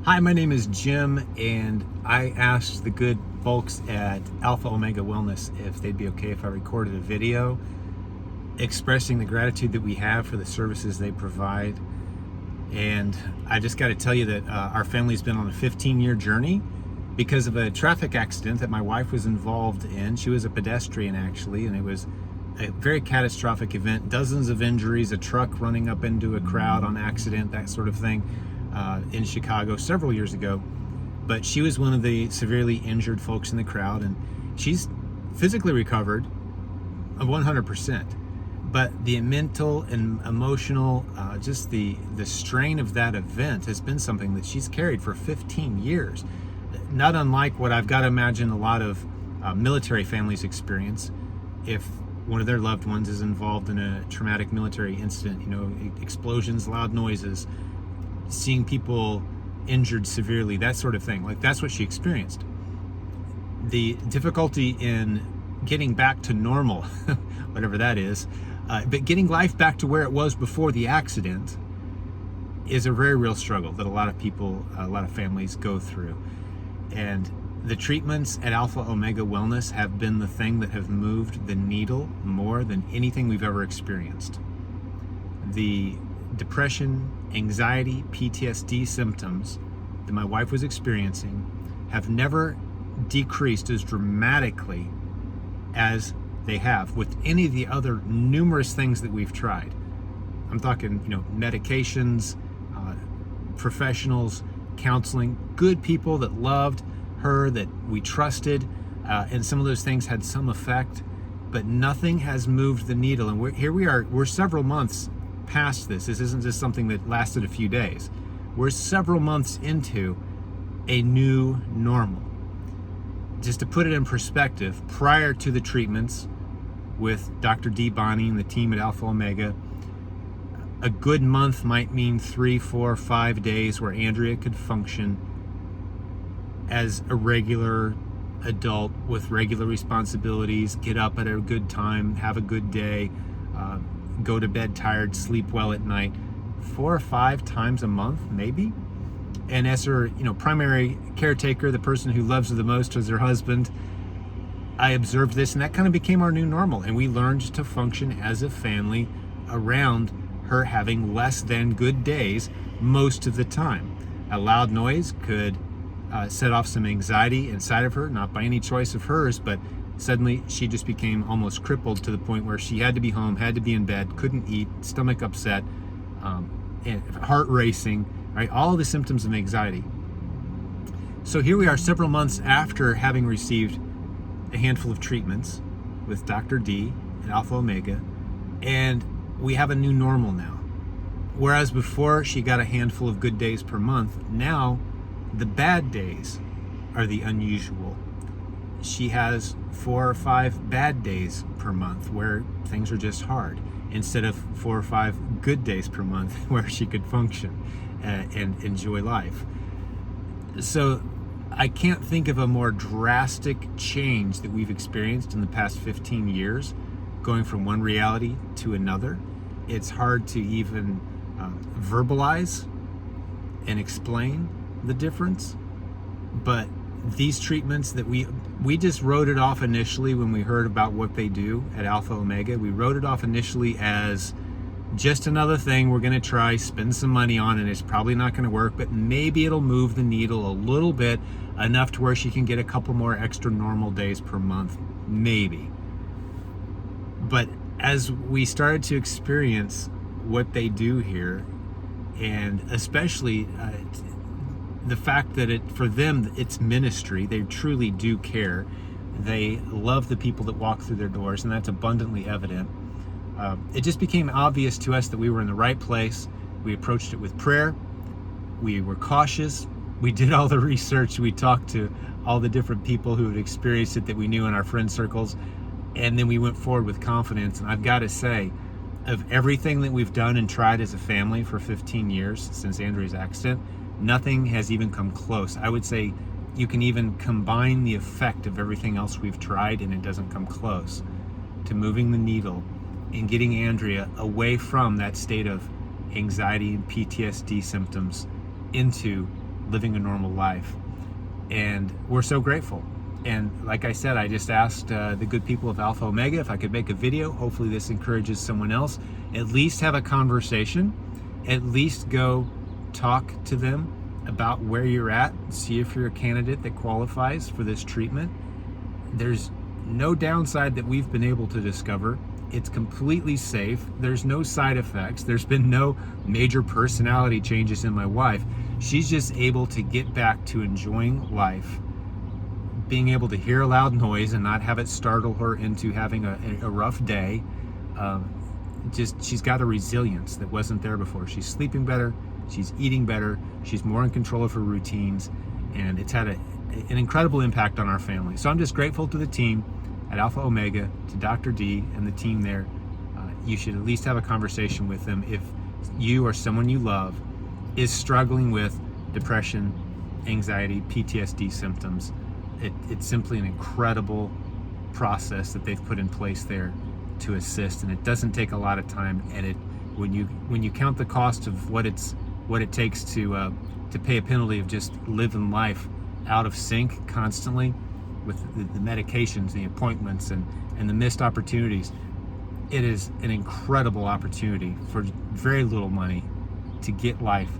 Hi, my name is Jim, and I asked the good folks at Alpha Omega Wellness if they'd be okay if I recorded a video expressing the gratitude that we have for the services they provide. And I just got to tell you that our family's been on a 15-year journey because of a traffic accident that my wife was involved in. She was a pedestrian, actually, and it was a very catastrophic event. Dozens of injuries, a truck running up into a crowd on accident, that sort of thing. In Chicago several years ago, but she was one of the severely injured folks in the crowd, and she's physically recovered 100%. But the mental and emotional, just the strain of that event has been something that she's carried for 15 years. Not unlike what I've got to imagine a lot of military families experience if one of their loved ones is involved in a traumatic military incident, explosions, loud noises, seeing people injured severely, that sort of thing. Like, that's what she experienced. The difficulty in getting back to normal, whatever that is, but getting life back to where it was before the accident is a very real struggle that a lot of people, a lot of families go through. And the treatments at Alpha Omega Wellness have been the thing that have moved the needle more than anything we've ever experienced. The depression, anxiety, PTSD symptoms that my wife was experiencing have never decreased as dramatically as they have with any of the other numerous things that we've tried. I'm talking, medications, professionals, counseling, good people that loved her, that we trusted, and some of those things had some effect, but nothing has moved the needle. And here we are, we're several months past this. This isn't just something that lasted a few days. We're several months into a new normal. Just to put it in perspective, prior to the treatments with Dr. D. Bonnie and the team at Alpha Omega, a good month might mean 3, 4, 5 days where Andrea could function as a regular adult with regular responsibilities, get up at a good time, have a good day, go to bed tired, sleep well at night, 4 or 5 times a month, maybe. And as her, primary caretaker, the person who loves her the most is her husband, I observed this, and that kind of became our new normal. And we learned to function as a family around her having less than good days most of the time. A loud noise could set off some anxiety inside of her, not by any choice of hers, but suddenly she just became almost crippled to the point where she had to be home, had to be in bed, couldn't eat, stomach upset, and heart racing, right? All the symptoms of anxiety. So here we are several months after having received a handful of treatments with Dr. D and Alpha Omega, and we have a new normal now. Whereas before she got a handful of good days per month, now the bad days are the unusual. She has 4 or 5 bad days per month where things are just hard, instead of 4 or 5 good days per month where she could function and enjoy life. So I can't think of a more drastic change that we've experienced in the past 15 years, going from one reality to another. It's hard to even verbalize and explain the difference, but these treatments that we just wrote it off initially when we heard about what they do at Alpha Omega. We wrote it off initially as just another thing we're going to try, spend some money on, and it's probably not going to work, but maybe it'll move the needle a little bit, enough to where she can get a couple more extra normal days per month, maybe. But as we started to experience what they do here, and especially the fact that for them, it's ministry. They truly do care. They love the people that walk through their doors, and that's abundantly evident. It just became obvious to us that we were in the right place. We approached it with prayer. We were cautious. We did all the research. We talked to all the different people who had experienced it that we knew in our friend circles. And then we went forward with confidence. And I've got to say, of everything that we've done and tried as a family for 15 years since Andrea's accident, nothing has even come close. I would say you can even combine the effect of everything else we've tried, and it doesn't come close to moving the needle and getting Andrea away from that state of anxiety and PTSD symptoms into living a normal life. And we're so grateful. And like I said, I just asked the good people of Alpha Omega if I could make a video. Hopefully this encourages someone else. At least have a conversation. At least go talk to them about where you're at. See if you're a candidate that qualifies for this treatment. There's no downside that we've been able to discover. It's completely safe. There's no side effects. There's been no major personality changes in my wife. She's just able to get back to enjoying life, being able to hear a loud noise and not have it startle her into having a rough day. She's got a resilience that wasn't there before. She's sleeping better, she's eating better, she's more in control of her routines, and it's had an incredible impact on our family. So I'm just grateful to the team at Alpha Omega, to Dr. D and the team there. You should at least have a conversation with them if you or someone you love is struggling with depression, anxiety, PTSD symptoms. It's simply an incredible process that they've put in place there to assist, and it doesn't take a lot of time. And when you count the cost of what it takes to pay a penalty of just living life out of sync constantly with the medications, the appointments, and the missed opportunities, it is an incredible opportunity for very little money to get life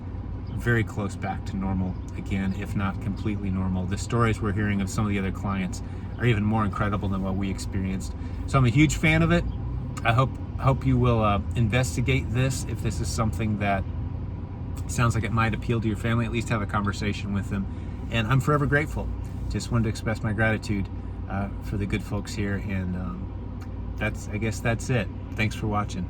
very close back to normal again, if not completely normal. The stories we're hearing of some of the other clients are even more incredible than what we experienced. So I'm a huge fan of it. I hope you will investigate this. If this is something that sounds like it might appeal to your family, at least have a conversation with them. And I'm forever grateful. Just wanted to express my gratitude for the good folks here, and I guess that's it. Thanks for watching.